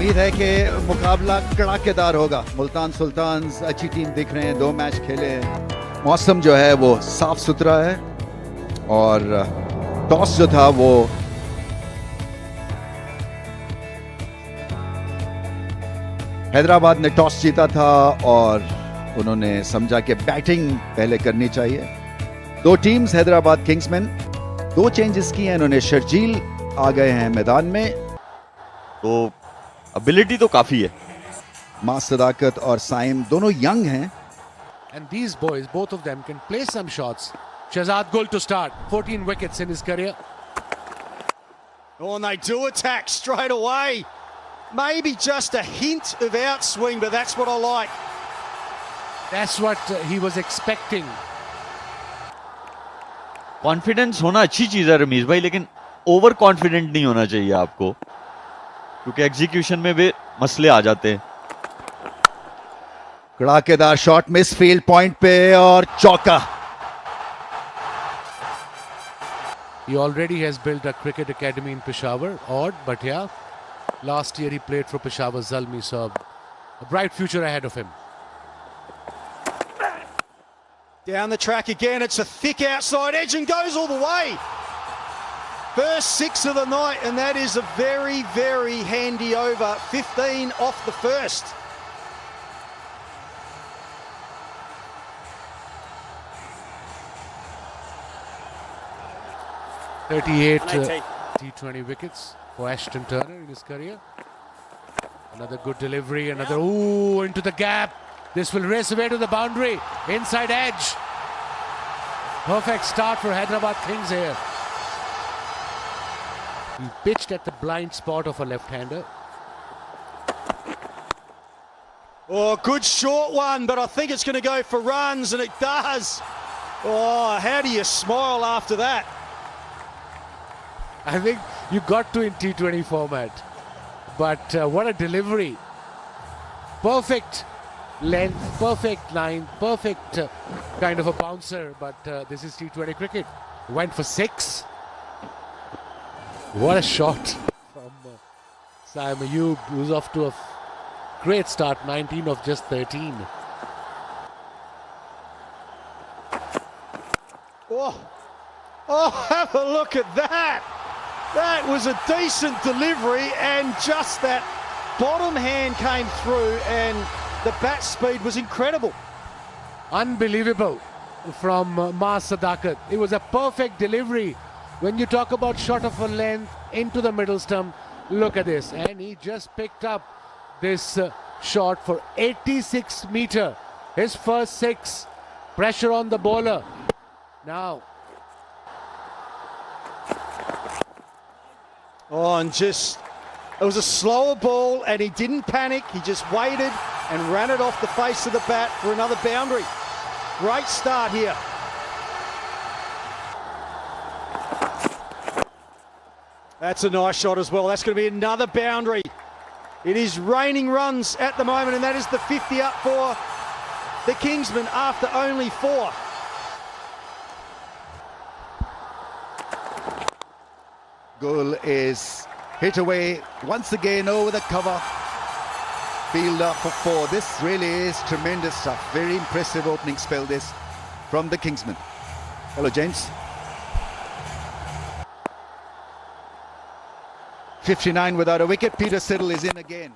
उम्मीद है कि मुकाबला कड़ाकेदार होगा। मुल्तान सुल्तान्स अच्छी टीम दिख रहे हैं, 2 मैच खेले हैं। मौसम जो है वो साफ सुथरा है और टॉस जो था वो हैदराबाद ने टॉस जीता था और उन्होंने समझा कि बैटिंग पहले करनी चाहिए। 2 टीम्स हैदराबाद किंग्समैन 2 चेंजेस किए हैं इन्होंने। शर्जील आ गए हैं मैदान में, तो एबिलिटी तो काफी है। मां सदाकत और साइम दोनों यंग हैं। And these boys, both of them, can play some shots. Shahzad Gul to start, 14 wickets in his career. Oh, and they do attack straight away. Maybe just a hint of outswing, but that's what I like. That's what he was expecting. Confidence होना अच्छी चीज है रमीज भाई, लेकिन over confident नहीं होना चाहिए आपको, क्योंकि एग्जीक्यूशन में भी मसले आ जाते हैं। कड़ाकेदार शॉट मिस फील्ड पॉइंट पे और चौका। He already has built a cricket academy in Peshawar. Odd, but yeah. Last year he played for Peshawar Zalmi, so a bright future ahead of him. Down the track again, it's a thick outside edge and goes all the way. First 6 of the night, and that is a very, very handy over. 15 off the first. T20 wickets for Ashton Turner in his career. Another good delivery, another into the gap. This will race away to the boundary. Inside edge. Perfect start for Hyderabad Kings here. He pitched at the blind spot of a left-hander. Oh, good short one, but I think it's going to go for runs, and it does. Oh, how do you smile after that? I think you got to in T20 format. But what a delivery. Perfect length, perfect line, perfect kind of a bouncer. But this is T20 cricket. Went for 6. What a shot from Saim Ayub, who's off to a great start, 19 of just 13. Oh, have a look at that. That was a decent delivery, and just that bottom hand came through, and the bat speed was incredible. Unbelievable from Ma Sadakat. It was a perfect delivery. When you talk about shot of a length into the middle stump, look at this. And he just picked up this shot for 86 meter. His first 6. Pressure on the bowler. Now. Oh, and just, it was a slower ball, and he didn't panic. He just waited and ran it off the face of the bat for another boundary. Great start here. That's a nice shot as well. That's going to be another boundary. It is raining runs at the moment, and that is the 50 up for the Kingsmen after only 4. Gul is hit away once again over the cover. Fielder for 4. This really is tremendous stuff. Very impressive opening spell this from the Kingsmen. Hello, James. 59 without a wicket. Peter Siddle is in again.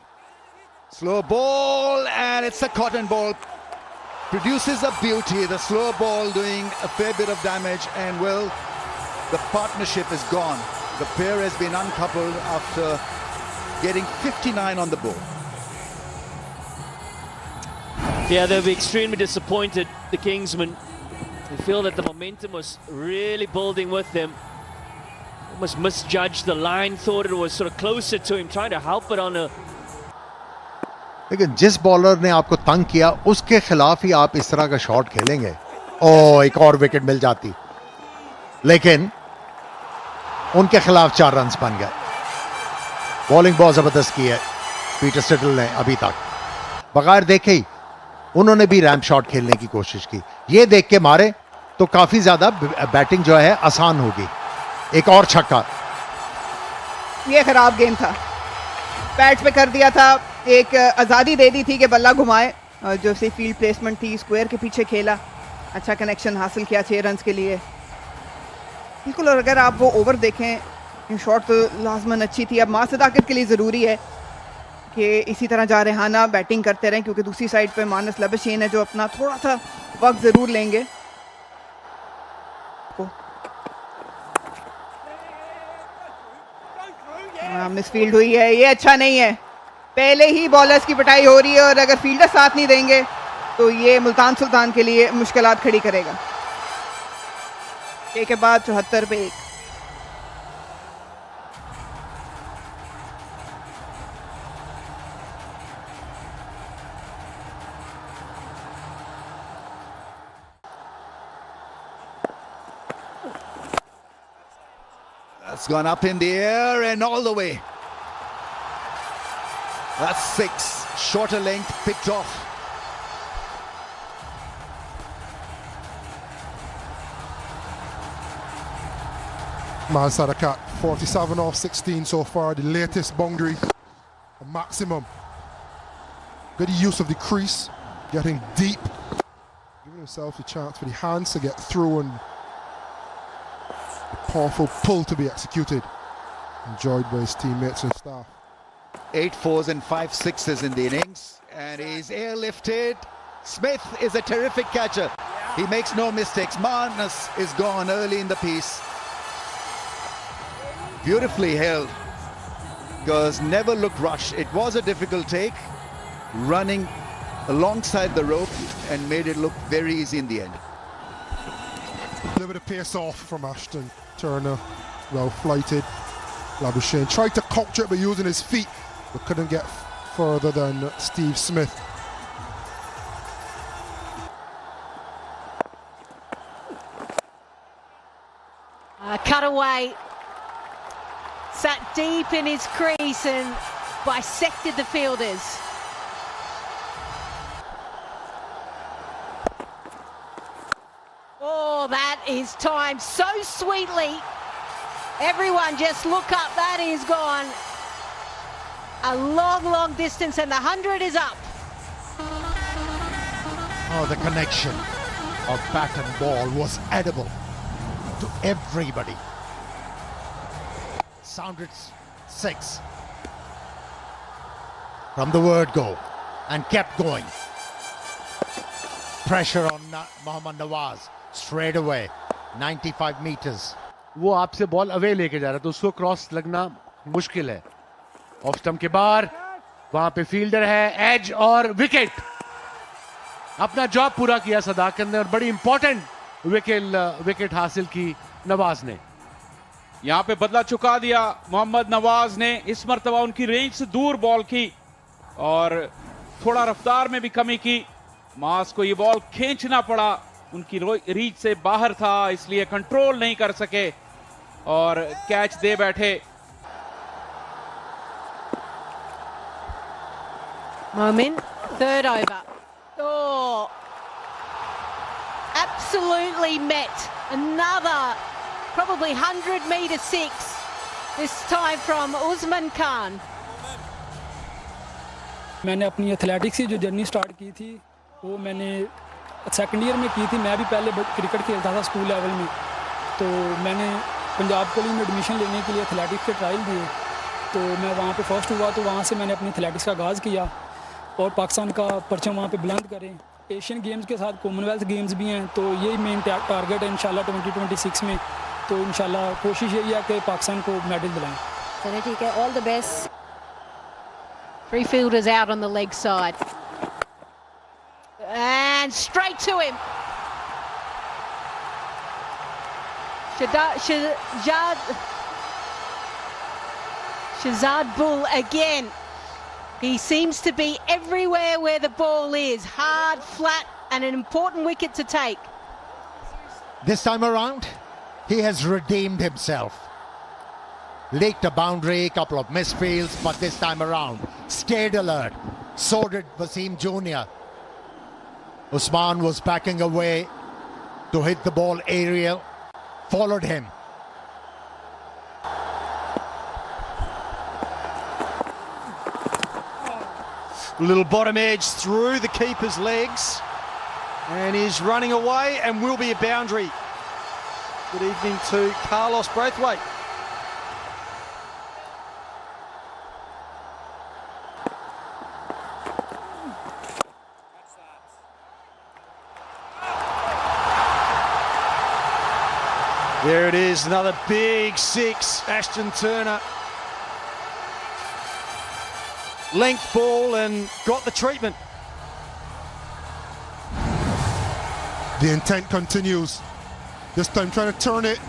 Slow ball, and it's a cotton ball. Produces a beauty. The slow ball doing a fair bit of damage, and well, the partnership is gone. The pair has been uncoupled after getting 59 on the board. Yeah, they'll be extremely disappointed, the Kingsmen. They feel that the momentum was really building with them. Almost misjudged the line, thought it was sort of closer to him, trying to help it on a... लेकिन जिस bowler ने आपको तंग किया उसके खिलाफ ही आप इस तरह का शॉट खेलेंगे। ओ, एक और विकेट मिल जाती, लेकिन उनके खिलाफ 4 रन्स बन गए। बॉलिंग बहुत जबरदस्त की है पीटर सिडल ने अभी तक, बगैर देखे ही उन्होंने भी रैंप शॉट खेलने की कोशिश की। ये देख के मारे तो काफी ज्यादा बैटिंग जो है आसान होगी। एक और छक्का। ये खराब गेम था। पैड्स पे कर दिया था, एक आज़ादी दे दी थी कि बल्ला घुमाए, जो सी फील्ड प्लेसमेंट थी, स्क्वायर के पीछे खेला, अच्छा कनेक्शन हासिल किया 6 रन के लिए बिल्कुल। और अगर आप वो ओवर देखें, शॉट तो लाजमन अच्छी थी। अब मास सदाकत के लिए ज़रूरी है कि इसी तरह जारहाना बैटिंग करते रहें, क्योंकि दूसरी साइड पे मानस लबशेन है जो अपना थोड़ा सा वक्त ज़रूर लेंगे। मिसफील्ड हुई है, ये अच्छा नहीं है। पहले ही बॉलर्स की पिटाई हो रही है और अगर फील्डर साथ नहीं देंगे तो ये मुल्तान सुल्तान के लिए मुश्किलात खड़ी करेगा। के बाद 74 पे 1। That's gone up in the air and all the way. That's 6. Shorter length picked off. Man Sadakat, 47 off 16 so far, the latest boundary, a maximum. Good use of the crease, getting deep, giving himself a chance for the hands to get through and a powerful pull to be executed. Enjoyed by his teammates and staff. 8 4s and 5 6s in the innings, and he's airlifted. Smith is a terrific catcher. He makes no mistakes. Manas is gone early in the piece. Beautifully held, because never looked rushed. It was a difficult take, running alongside the rope and made it look very easy in the end. A little bit of pace off from Ashton Turner, well flighted. Labuschagne tried to counter it by using his feet, but couldn't get further than Steve Smith. Cut away, sat deep in his crease and bisected the fielders. Oh, that is timed so sweetly. Everyone just look up, that is gone a long distance and the 100 is up. Oh, the connection of bat and ball was edible to everybody. Sounded 6 from the word go and kept going. Pressure on Mohammad Nawaz straight away, 95 meters. वो आपसे ball away लेके जा रहा है तो उसको cross लगना मुश्किल है। ऑफ स्टंप के बाहर वहां पे फील्डर है, एज और विकेट। अपना जॉब पूरा किया सदाकत ने और बड़ी इंपॉर्टेंट विकेट हासिल की नवाज ने। यहां पे बदला चुका दिया मोहम्मद नवाज ने। इस मर्तबा उनकी रेंज से दूर बॉल की और थोड़ा रफ्तार में भी कमी की। मास को ये बॉल खींचना पड़ा, उनकी रीच से बाहर था, इसलिए कंट्रोल नहीं कर सके और कैच दे बैठे। Moment, third over. Oh, absolutely met. Another probably 100-meter 6, this time from Usman Khan. मैंने अपनी एथलेटिक्स की जो जर्नी स्टार्ट की थी वो मैंने सेकंड ईयर में की थी। मैं भी पहले क्रिकेट खेलता था स्कूल लेवल में, तो मैंने पंजाब कॉलेज में एडमिशन लेने के लिए एथलेटिक्स के ट्रायल दिए, तो मैं वहाँ पे फर्स्ट हुआ। तो वहाँ से मैंने अपनी एथलेटिक्स का आगाज़ किया और पाकिस्तान का परचम वहाँ पे बुलंद करें। एशियन गेम्स के साथ कॉमनवेल्थ गेम्स भी हैं, तो यही मेन टारगेट है इंशाल्लाह 2026 में। तो इंशाल्लाह कोशिश यही है कि पाकिस्तान को मेडल दिलाएं। चलिए ठीक है, all the best. 3 fielders out on the leg side. And straight to him. Shahzad Bull again. He seems to be everywhere where the ball is. Hard, flat, and an important wicket to take. This time around, he has redeemed himself. Leaked a boundary, couple of misfields, but this time around, stayed alert. So did Wasim Jr. Usman was backing away to hit the ball aerial, followed him. Little bottom edge through the keeper's legs. And is running away and will be a boundary. Good evening to Carlos Braithwaite. There it is, another big six, Ashton Turner. Length ball and got the treatment. The intent continues. This time trying to turn it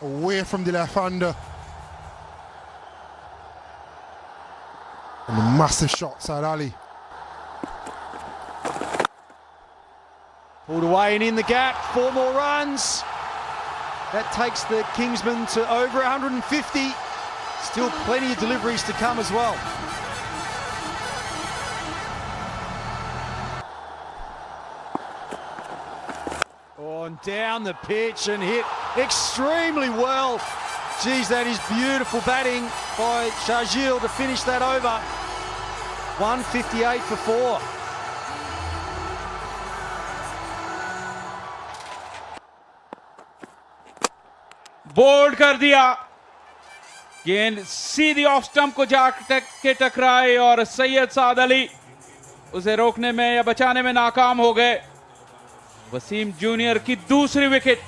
away from the left-hander. And a massive shot, Saad Ali. Pulled away and in the gap, 4 more runs. That takes the Kingsmen to over 150. Still plenty of deliveries to come as well. On down the pitch and hit extremely well. Geez, that is beautiful batting by Sharjeel to finish that over. 158 for 4. Bold कर दिया, गेंद सीधी off stump को जाके टकराए और सैयद साद अली उसे रोकने में या बचाने में नाकाम हो गए। वसीम जूनियर की दूसरी विकेट।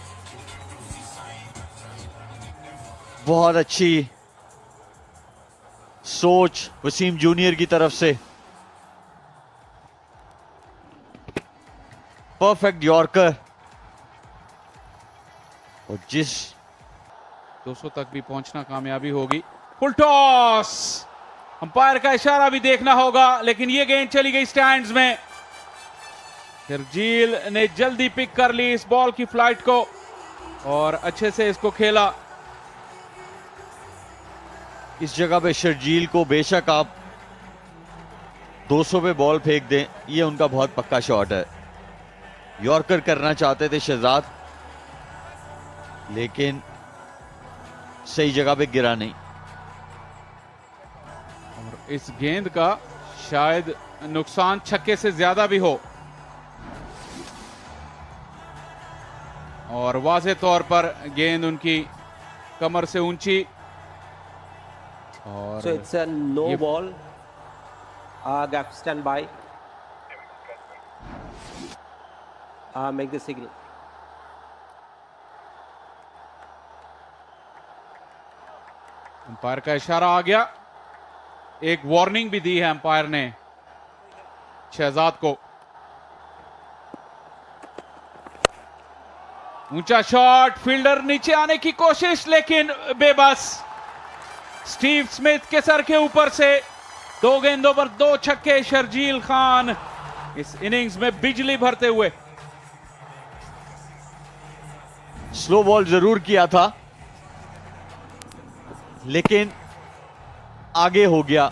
बहुत अच्छी सोच वसीम जूनियर की तरफ से। परफेक्ट यॉर्कर और जिस 200 तक भी पहुंचना कामयाबी होगी। फुल टॉस, अंपायर का इशारा भी देखना होगा, लेकिन ये गेंद चली गई स्टैंड्स में। शर्जील ने जल्दी पिक कर ली इस बॉल की फ्लाइट को और अच्छे से इसको खेला। इस जगह पे शर्जील को बेशक आप 200 पे बॉल फेंक दें, ये उनका बहुत पक्का शॉट है। यॉर्कर करना चाहते थे शहजाद, लेकिन सही जगह पे गिरा नहीं। और इस गेंद का शायद नुकसान छक्के से ज्यादा भी हो और वाज़े तौर पर गेंद उनकी कमर से ऊंची। और so it's a no ball. Gap stand by. Make the signal. Umpire का इशारा आ गया। एक वार्निंग भी दी है अंपायर ने शहजाद को। ऊंचा शॉट, फील्डर नीचे आने की कोशिश लेकिन बेबस। स्टीव स्मिथ के सर के ऊपर से 2 गेंदों पर 2 छक्के। शर्जील खान इस इनिंग्स में बिजली भरते हुए। स्लो बॉल जरूर किया था, लेकिन आगे हो गया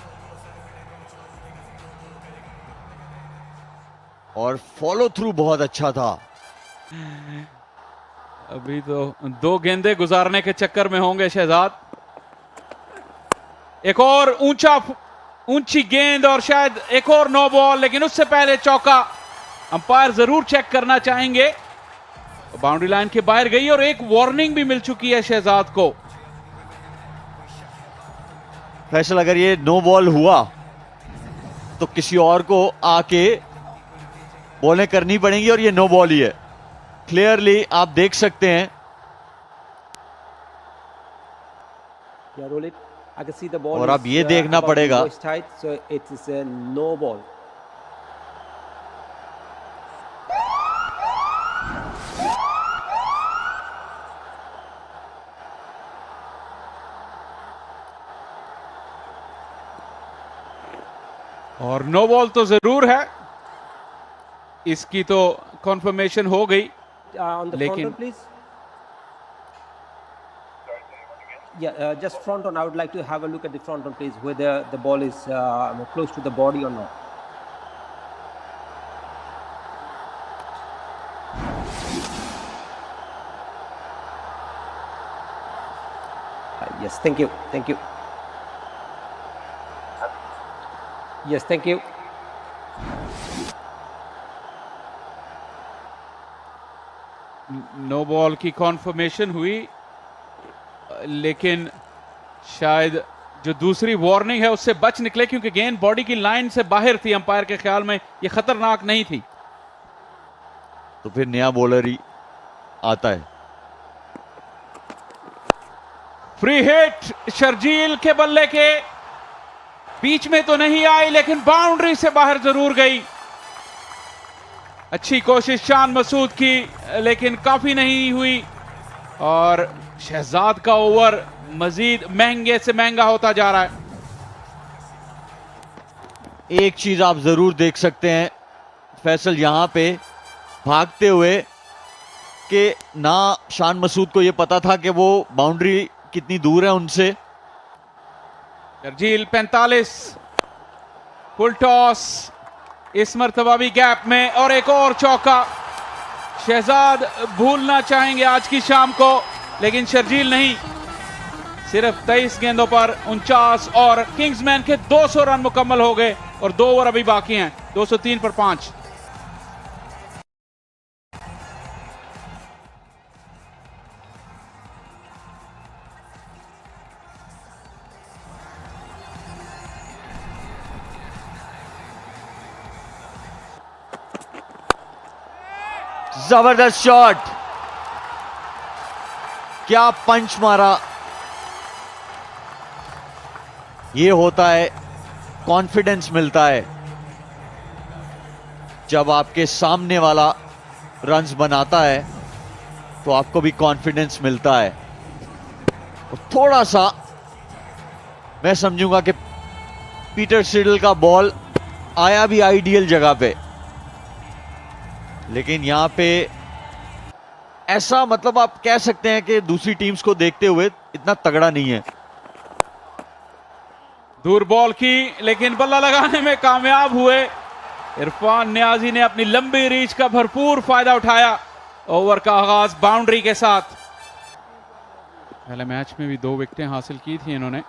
और फॉलो थ्रू बहुत अच्छा था। अभी तो 2 गेंदे गुजारने के चक्कर में होंगे शहजाद। एक और ऊंची गेंद और शायद एक और नो बॉल, लेकिन उससे पहले चौका। अंपायर जरूर चेक करना चाहेंगे। बाउंड्री लाइन के बाहर गई और एक वार्निंग भी मिल चुकी है शहजाद को। फैसल, अगर ये नो बॉल हुआ तो किसी और को आके बॉलें करनी पड़ेंगी और ये नो बॉल ही है। क्लियरली आप देख सकते हैं। और अब ये देखना पड़ेगा so it is a no ball. और नो बॉल तो जरूर है, इसकी तो कंफर्मेशन हो गई। लेकिन just front on. I would like to have a look at the front on, please, whether the ball is close to the body or not. Yes, thank you. Yes, thank you. No ball की confirmation हुई, लेकिन शायद जो दूसरी warning है उससे बच निकले, क्योंकि गेंद बॉडी की लाइन से बाहर थी। अंपायर के ख्याल में ये खतरनाक नहीं थी। तो फिर नया बॉलर ही आता है। फ्री हिट शर्जील के बल्ले के बीच में तो नहीं आई, लेकिन बाउंड्री से बाहर जरूर गई। अच्छी कोशिश शान मसूद की, लेकिन काफी नहीं हुई और शहजाद का ओवर मजीद महंगे से महंगा होता जा रहा है। एक चीज आप जरूर देख सकते हैं फैसल यहां पे भागते हुए कि ना शान मसूद को यह पता था कि वो बाउंड्री कितनी दूर है उनसे। शर्जील 45, फुल टॉस, इस मर्तबा भी गैप में और एक और चौका। शहजाद भूलना चाहेंगे आज की शाम को, लेकिन शर्जील नहीं। सिर्फ 23 गेंदों पर 49 और किंग्समैन के 200 रन मुकम्मल हो गए और 2 ओवर अभी बाकी हैं। 203 पर 5। जबरदस्त शॉट, क्या पंच मारा। ये होता है, कॉन्फिडेंस मिलता है जब आपके सामने वाला रन्स बनाता है तो आपको भी कॉन्फिडेंस मिलता है। और थोड़ा सा मैं समझूंगा कि पीटर सिडल का बॉल आया भी आइडियल जगह पे, लेकिन यहां पे ऐसा मतलब आप कह सकते हैं कि दूसरी टीम्स को देखते हुए इतना तगड़ा नहीं है। दूर बॉल की, लेकिन बल्ला लगाने में कामयाब हुए। इरफान नियाजी ने अपनी लंबी रीच का भरपूर फायदा उठाया। ओवर का आगाज बाउंड्री के साथ। पहले मैच में भी 2 विकेटें हासिल की थी इन्होंने।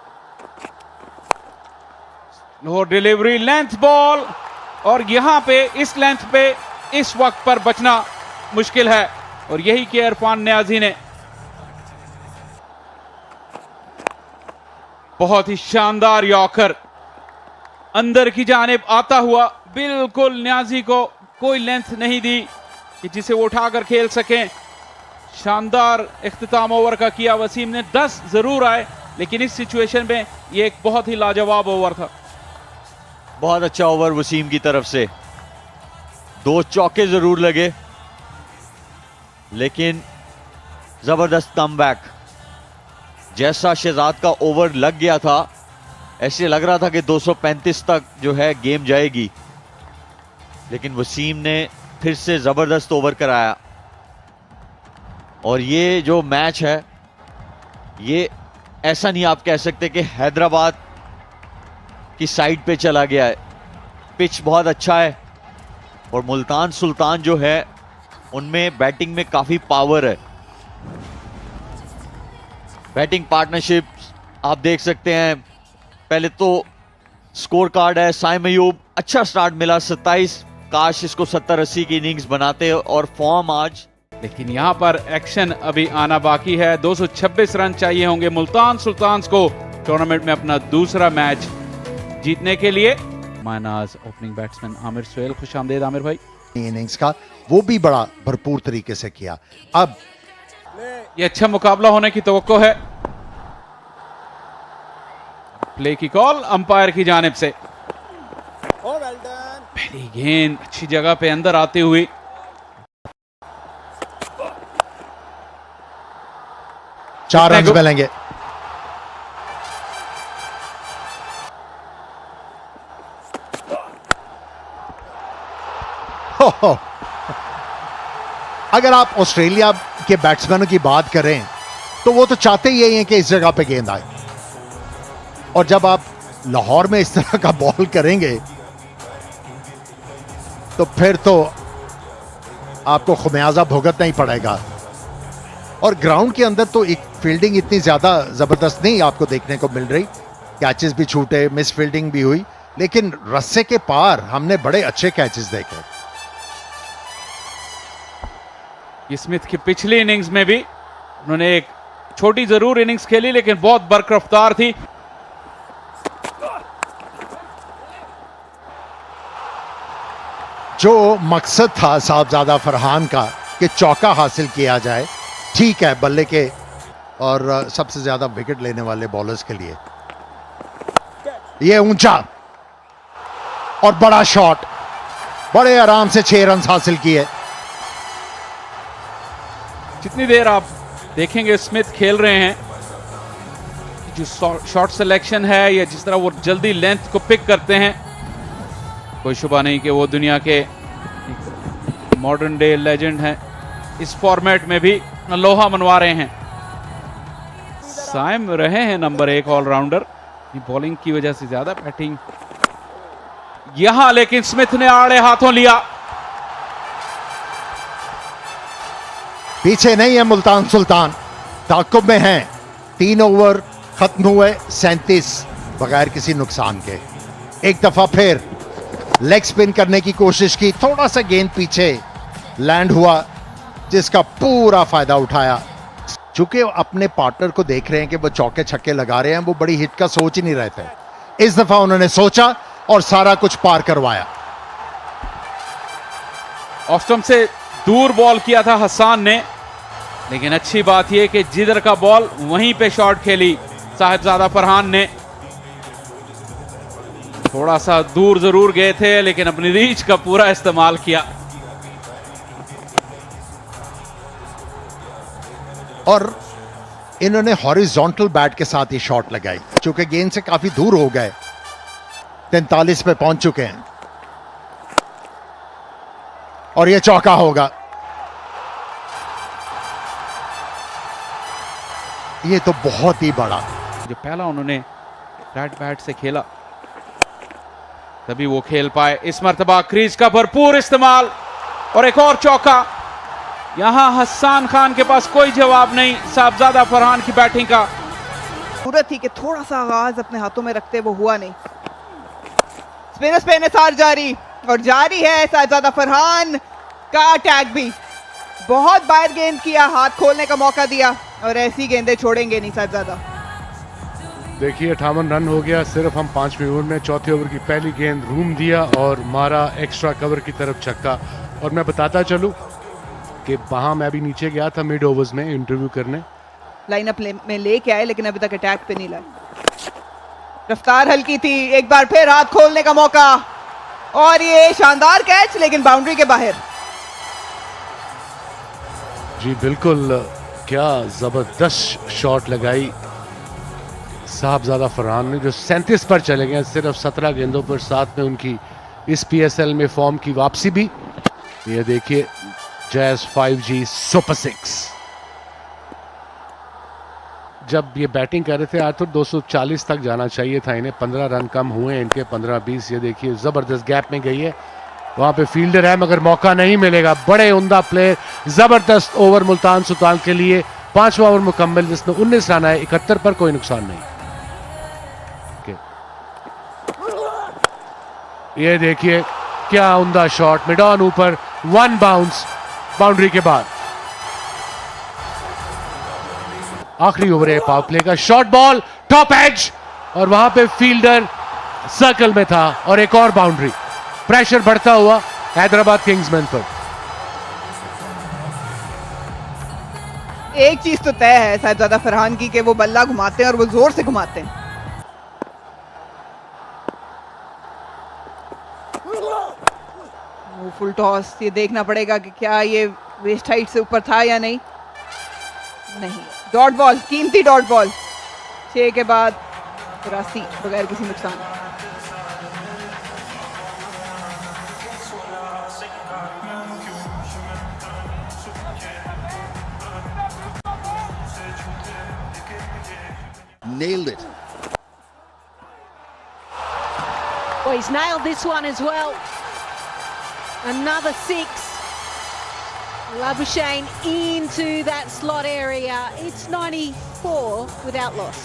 लो डिलीवरी, लेंथ बॉल, और यहां पे इस लेंथ पे इस वक्त पर बचना मुश्किल है, और यही किया इरफान नियाजी ने। बहुत ही शानदार यॉर्कर अंदर की जानिब आता हुआ, बिल्कुल नियाजी को कोई लेंथ नहीं दी कि जिसे वो उठाकर खेल सकें। शानदार इख्तिताम ओवर का किया वसीम ने। 10 जरूर आए, लेकिन इस सिचुएशन में ये एक बहुत ही लाजवाब ओवर था। बहुत अच्छा ओवर वसीम की तरफ से। 2 चौके जरूर लगे, लेकिन जबरदस्त कमबैक। जैसा शहजाद का ओवर लग गया था, ऐसे लग रहा था कि 235 तक जो है गेम जाएगी, लेकिन वसीम ने फिर से जबरदस्त ओवर कराया। और ये जो मैच है, ये ऐसा नहीं आप कह सकते कि हैदराबाद की साइड पे चला गया है। पिच बहुत अच्छा है और मुल्तान सुल्तान जो है उनमें बैटिंग में काफी पावर है। बैटिंग पार्टनरशिप आप देख सकते हैं। पहले तो स्कोर कार्ड है, साइम अयूब अच्छा स्टार्ट मिला 27, काश इसको 70-80 की इनिंग्स बनाते, और फॉर्म आज। लेकिन यहां पर एक्शन अभी आना बाकी है। 226 रन चाहिए होंगे मुल्तान सुल्तान्स को टूर्नामेंट में अपना दूसरा मैच जीतने के लिए। मायनाज ओपनिंग बैट्समैन आमिर सुहेल, खुश आमदेद आमिर भाई। इनिंग्स का वो भी बड़ा भरपूर तरीके से किया। अब ये अच्छा मुकाबला होने की तवक्को है। प्ले की कॉल अंपायर की जानिब से। पहली गेंद अच्छी जगह पे अंदर आती हुई। चार रन मिलेंगे। अगर आप ऑस्ट्रेलिया के बैट्समैनों की बात करें तो वो तो चाहते ही यही हैं कि इस जगह पे गेंद आए, और जब आप लाहौर में इस तरह का बॉल करेंगे तो फिर तो आपको खमियाजा भुगतना ही पड़ेगा। और ग्राउंड के अंदर तो एक फील्डिंग इतनी ज्यादा जबरदस्त नहीं आपको देखने को मिल रही। कैचेस भी छूटे, मिस फील्डिंग भी हुई, लेकिन रस्से के पार हमने बड़े अच्छे कैचेस देखे। कि स्मिथ की पिछली इनिंग्स में भी उन्होंने एक छोटी जरूर इनिंग्स खेली लेकिन बहुत बरकरफ्तार थी। जो मकसद था साहबजादा फरहान का कि चौका हासिल किया जाए, ठीक है, बल्ले के और सबसे ज्यादा विकेट लेने वाले बॉलर्स के लिए ये ऊंचा और बड़ा शॉट, बड़े आराम से 6 रन हासिल किए। जितनी देर आप देखेंगे स्मिथ खेल रहे हैं, जो शॉट सिलेक्शन है या जिस तरह वो जल्दी लेंथ को पिक करते हैं, कोई शुबा नहीं कि वो दुनिया के मॉडर्न डे लेजेंड हैं। इस फॉर्मेट में भी लोहा मनवा रहे हैं। साइम रहे हैं नंबर 1 ऑलराउंडर, बॉलिंग की वजह से ज्यादा बैटिंग यहां, लेकिन स्मिथ ने आड़े हाथों लिया। पीछे नहीं है मुल्तान सुल्तान, ताकुब में हैं। 3 ओवर खत्म हुए, 37 बगैर किसी नुकसान के। एक दफा फिर लेग स्पिन करने की कोशिश की, थोड़ा सा गेंद पीछे लैंड हुआ जिसका पूरा फायदा उठाया। चूंकि अपने पार्टनर को देख रहे हैं कि वो चौके छक्के लगा रहे हैं, वो बड़ी हिट का सोच ही नहीं रहे थे। इस दफा उन्होंने सोचा और सारा कुछ पार करवाया। ऑफ स्टंप से दूर बॉल किया था हसन ने, लेकिन अच्छी बात यह कि जिधर का बॉल वहीं पे शॉट खेली साहिबजादा फरहान ने। थोड़ा सा दूर जरूर गए थे लेकिन अपनी रीच का पूरा इस्तेमाल किया। और इन्होंने हॉरिजॉन्टल बैट के साथ ही शॉट लगाई, चूंकि गेंद से काफी दूर हो गए, 43 पे पहुंच चुके हैं और यह चौका होगा। ये तो बहुत ही बड़ा, जो पहला उन्होंने फ्लैट बैट से खेला तभी वो खेल पाए। इस मर्तबा क्रीज का भरपूर इस्तेमाल और एक और चौका। यहां हसन खान के पास कोई जवाब नहीं साहबजादा फरहान की बैटिंग का। जरूरत थी कि थोड़ा सा आगाज अपने हाथों में रखते, वो हुआ नहीं। स्पिनर्स पे निसार जारी और जारी है साहबजादा फरहान का अटैक भी। बहुत बाहर गेंद किया, हाथ खोलने का मौका दिया और ऐसी गेंदें छोड़ेंगे नहीं साहबजादा। देखिए 58 रन हो गया सिर्फ हम 5वें ओवर में। चौथे ओवर की पहली गेंद रूम दिया और मारा एक्स्ट्रा कवर की तरफ छक्का। और मैं बताता चलूं कि वहां मैं अभी नीचे गया था मिड ओवर्स में इंटरव्यू करने, लाइनअप में लेके आए लेकिन अभी तक अटैक पे नहीं लाए। रफ्तार हल्की थी, एक बार फिर हाथ खोलने का मौका और ये शानदार कैच लेकिन बाउंड्री के बाहर। जी बिल्कुल, क्या जबरदस्त शॉट लगाई साहबजादा फरहान ने, जो 37 पर चले गए सिर्फ 17 गेंदों पर। साथ में उनकी इस PSL में फॉर्म की वापसी भी। ये देखिए जैज 5G सुपर 6। जब ये बैटिंग कर रहे थे आज तो 240 तक जाना चाहिए था इन्हें, 15 रन कम हुए इनके, 15-20। ये देखिए जबरदस्त गैप में गई है, वहां पे फील्डर है मगर मौका नहीं मिलेगा। बड़े उम्दा प्लेयर, जबरदस्त ओवर मुल्तान सुल्तान के लिए। 5वां ओवर मुकम्मल जिसमें 19 रन आए, 71 पर कोई नुकसान नहीं। ये देखिए क्या उम्दा शॉट, मिड ऑन ऊपर, 1 बाउंस बाउंड्री के बाद। आखिरी ओवर है पावर प्ले का, शॉर्ट बॉल टॉप एज और वहां पे फील्डर सर्कल में था और एक और बाउंड्री। प्रेशर बढ़ता हुआ हैदराबाद किंग्समैन पर। एक चीज तो तय है साहबजादा फरहान की कि वो बल्ला घुमाते हैं और वो जोर से घुमाते हैं। वो फुल टॉस, ये देखना पड़ेगा कि क्या ये वेस्ट हाइट से ऊपर था या नहीं। नहीं, डॉट बॉल, कीमती डॉट बॉल। 6 के बाद 83 बगैर किसी नुकसान। Nailed it. Well, he's nailed this one as well. Another 6. Labuschagne into that slot area. It's 94 without loss.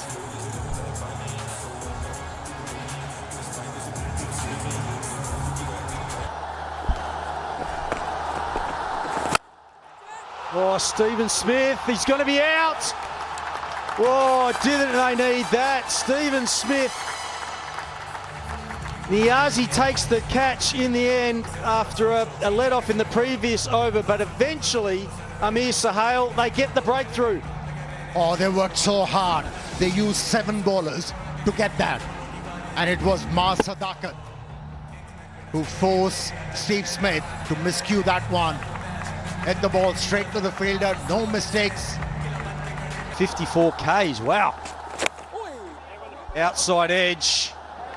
Oh, Stephen Smith, he's going to be out. Oh, didn't they need that? Stephen Smith. Niazi takes the catch in the end after a let-off in the previous over, but eventually Amir Sohail, they get the breakthrough. Oh, they worked so hard. They used 7 bowlers to get that. And it was Maaz Sadakat who forced Steve Smith to miscue that one. Hit the ball straight to the fielder, no mistakes. 54 Ks, wow. Outside edge.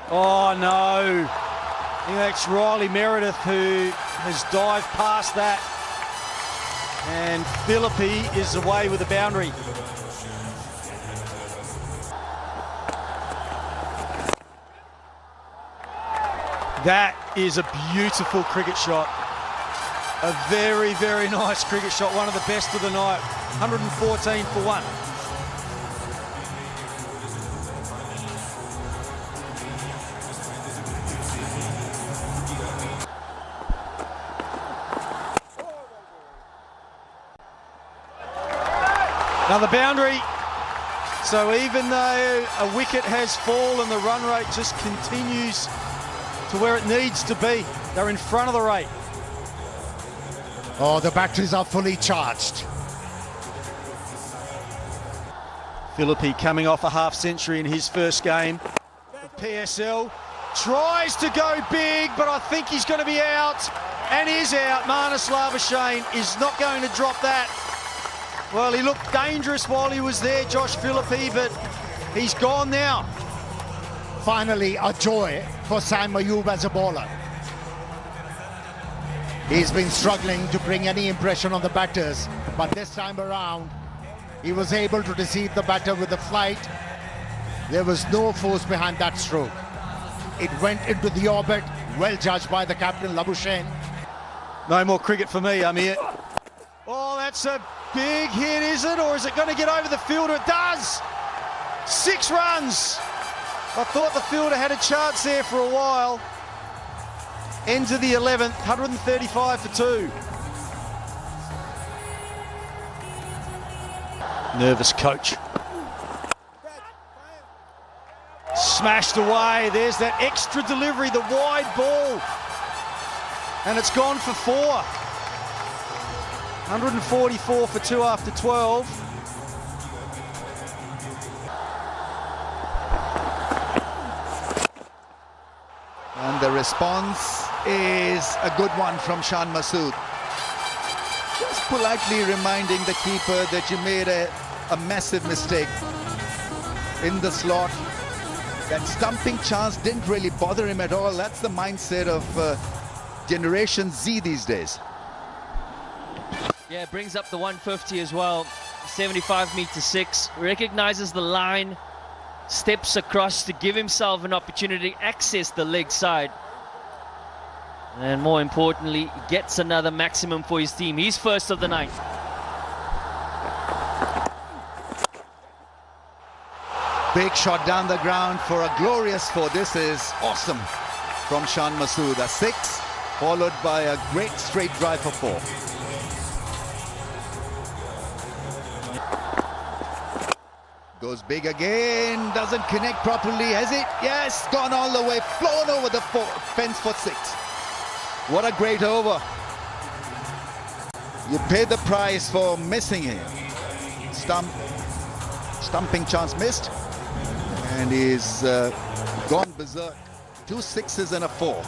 Oh no. I think that's Riley Meredith who has dived past that. And Philippi is away with the boundary. That is a beautiful cricket shot. A very, very nice cricket shot. One of the best of the night. 114 for 1. Another boundary. So even though a wicket has fallen, the run rate just continues to where it needs to be. They're in front of the rate. Oh, the batteries are fully charged. Philippi coming off a half century in his first game of PSL. Tries to go big, but I think he's going to be out. And he is out. Marnus Labuschagne is not going to drop that. Well, he looked dangerous while he was there, Josh Philippi, but he's gone now. Finally, a joy for Sam Ayub as a bowler. He's been struggling to bring any impression on the batters, but this time around, he was able to deceive the batter with the flight. There was no force behind that stroke. It went into the orbit, well judged by the captain, Labuschagne. No more cricket for me, Amir. Oh, that's a big hit, is it? Or is it going to get over the fielder? It does! 6 runs! I thought the fielder had a chance there for a while. Ends of the 11th, 135 for 2. Nervous coach. Smashed away. There's that extra delivery, the wide ball. And it's gone for 4. 144 for 2 after 12. And the response is a good one from Shan Masood. Just politely reminding the keeper that you made a massive mistake in the slot. That stumping chance didn't really bother him at all. That's the mindset of Generation Z these days. Yeah, brings up the 150 as well. 75 meter 6. Recognizes the line. Steps across to give himself an opportunity to access the leg side. And more importantly, gets another maximum for his team. He's first of the 9th. Big shot down the ground for a glorious 4. This is awesome from Shan Masood. A 6 followed by a great straight drive for 4. Goes big again, doesn't connect properly, has it? Yes, gone all the way, flown over the fence for 6. What a great over. You pay the price for missing him. Stumping chance missed. And he's gone berserk. 2 6s and a 4.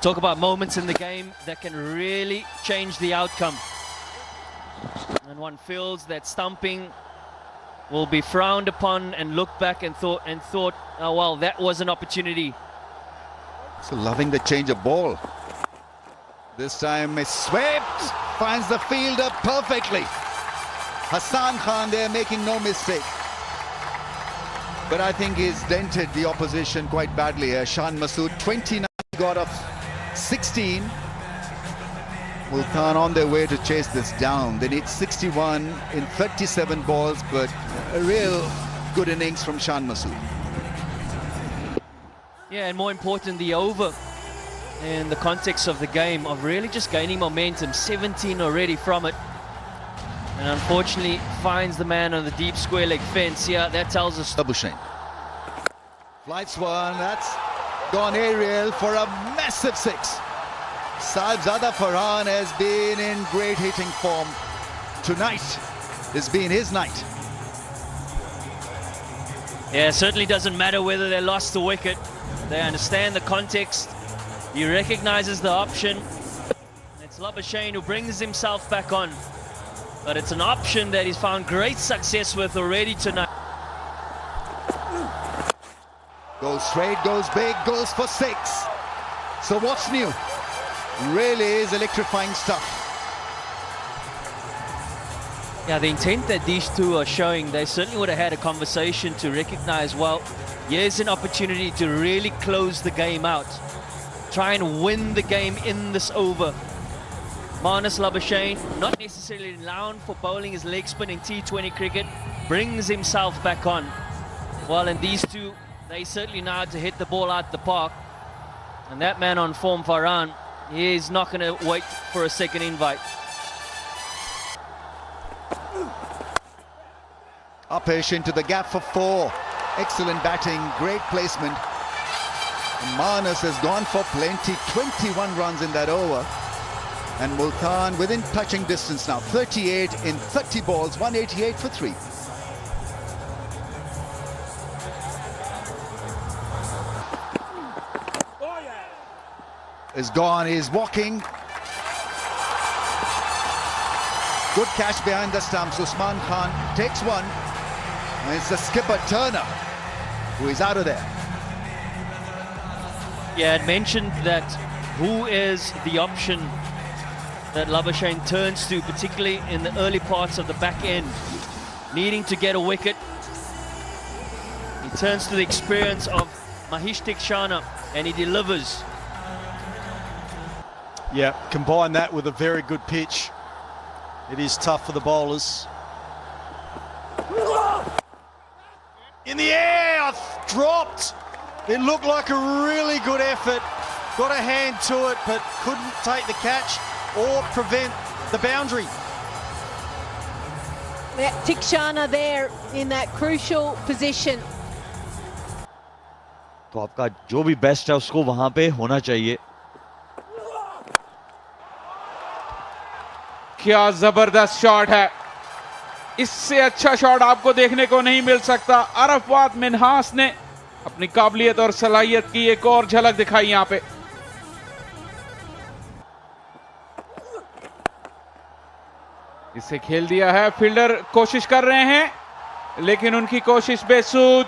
Talk about moments in the game that can really change the outcome. And one feels that stumping will be frowned upon and looked back and thought, oh well, that was an opportunity. So loving the change of ball. This time it's swept, finds the fielder perfectly. Hassan Khan there making no mistake. But I think he's dented the opposition quite badly. Shan Masood, 29 got off 16. Multan on their way to chase this down. They need 61 in 37 balls, but a real good innings from Shan Masood. Yeah, and more important, the over in the context of the game of really just gaining momentum. 17 already from it. And unfortunately finds the man on the deep square leg fence. Yeah, that tells us. Labuschagne. Flights one, that's gone aerial for a massive 6. Sahibzada Farhan has been in great hitting form. Tonight has been his night. Yeah, it certainly doesn't matter whether they lost the wicket. They understand the context. He recognises the option. It's Labuschagne who brings himself back on. But it's an option that he's found great success with already tonight. Goes straight, goes big, goes for 6. So what's new? Really is electrifying stuff. Yeah, the intent that these two are showing, they certainly would have had a conversation to recognise, well, here's an opportunity to really close the game out. Try and win the game in this over. Marnus Labuschagne, not necessarily renowned for bowling his leg spin in T20 cricket, brings himself back on. Well, and these two, they certainly know how to hit the ball out the park. And that man on form, Farhan, he is not going to wait for a second invite. Upish into the gap for 4. Excellent batting, great placement. Marnus has gone for plenty, 21 runs in that over. And Multan within touching distance now, 38 in 30 balls, 188 for 3. Is gone, he's walking. Good catch behind the stumps. Usman Khan takes one. And it's the skipper Turner who is out of there. Yeah, it mentioned that who is the option that Labuschagne turns to, particularly in the early parts of the back end, needing to get a wicket. He turns to the experience of Mahesh Theekshana and he delivers. Yeah, combine that with a very good pitch. It is tough for the bowlers. In the air, dropped. It looked like a really good effort. Got a hand to it, but couldn't take the catch or prevent the boundary. Theekshana there in that crucial position. तो आपका जो भी best है उसको वहां पे होना चाहिए. क्या जबरदस्त शॉट है. इससे अच्छा शॉट आपको देखने को नहीं मिल सकता. अरफात मिन्हास ने अपनी काबिलियत और सलाहियत की एक और झलक दिखाई यहां पे. इसे खेल दिया है. फील्डर कोशिश कर रहे हैं लेकिन उनकी कोशिश बेसूद.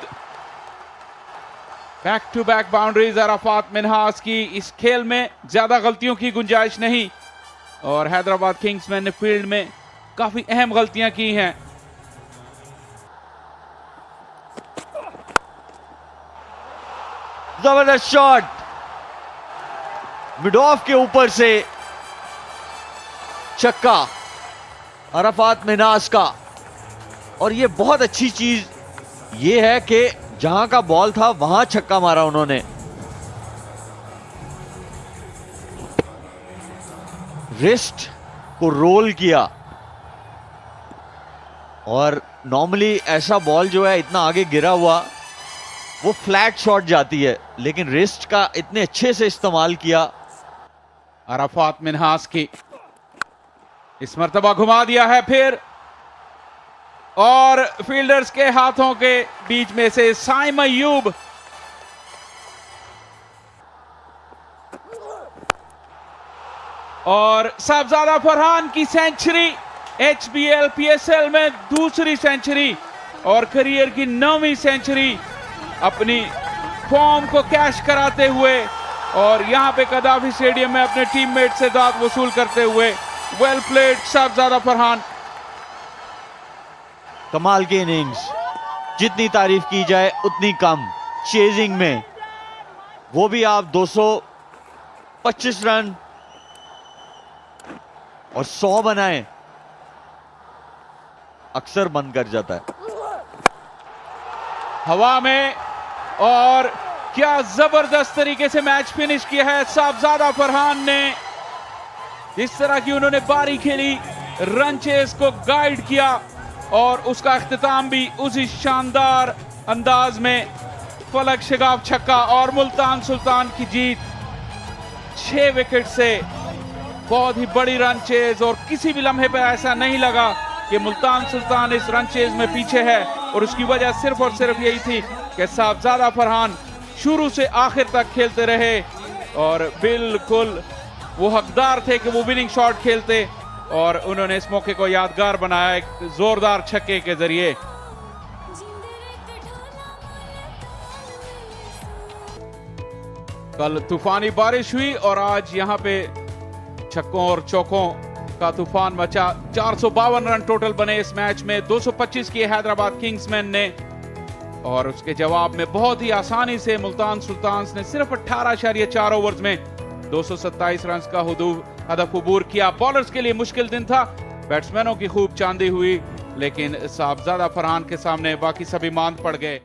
Back to back boundaries Arafat Minhas की. इस खेल में ज्यादा गलतियों की गुंजाइश नहीं और हैदराबाद किंग्समैन ने फील्ड में काफी अहम गलतियां की हैं. जबरदस्त शॉट मिड ऑफ के ऊपर से छक्का अरफात मिन्हास का. और ये बहुत अच्छी चीज ये है कि जहां का बॉल था वहां छक्का मारा उन्होंने. रिस्ट को रोल किया और नॉर्मली ऐसा बॉल जो है इतना आगे गिरा हुआ वो फ्लैट शॉट जाती है, लेकिन रिस्ट का इतने अच्छे से इस्तेमाल किया. अरफात मिन्हास की इस मर्तबा घुमा दिया है फिर और फील्डर्स के हाथों के बीच में से साइम अय्यूब. और साहबजादा फरहान की सेंचुरी, HBL PSL में दूसरी सेंचुरी और करियर की 9वीं सेंचुरी अपनी फॉर्म को कैश कराते हुए और यहां पे कदाफी स्टेडियम में अपने टीममेट से दाद वसूल करते हुए. Well played Sahibzada Farhan. कमाल की इनिंग्स, जितनी तारीफ की जाए उतनी कम. चेजिंग में वो भी आप 225 रन और 100 बनाए, अक्सर बन कर जाता है. हवा में और क्या जबरदस्त तरीके से मैच फिनिश किया है साहबजादा फरहान ने। जिस तरह की उन्होंने बारी खेली, रन चेस को गाइड किया और उसका इख्तिताम भी उसी शानदार अंदाज में फलक शगाफ छक्का और मुल्तान सुल्तान की जीत 6 विकेट से। बहुत ही बड़ी रन चेज और किसी भी लम्हे पर ऐसा नहीं लगा कि मुल्तान सुल्तान इस रन चेज में पीछे है, और उसकी वजह सिर्फ और सिर्फ यही थी कि साहबजादा फरहान शुरू से आखिर तक खेलते रहे और बिल्कुल वो हकदार थे कि वो विनिंग शॉट खेलते, और उन्होंने इस मौके को यादगार बनाया एक जोरदार छक्के के जरिए। कल तूफानी बारिश हुई और आज यहां पे छक्कों और चौकों का तूफान मचा। 452 रन टोटल बने इस मैच में, 225 किए हैदराबाद किंग्समैन ने, और उसके जवाब में बहुत ही आसानी से मुल्तान सुल्तान्स ने सिर्फ 18.4 ओवर्स में 227 रन का हदफ अबूर किया। बॉलर्स के लिए मुश्किल दिन था, बैट्समैनों की खूब चांदी हुई, लेकिन साहबजादा फरहान के सामने बाकी सभी मांद पड़ गए।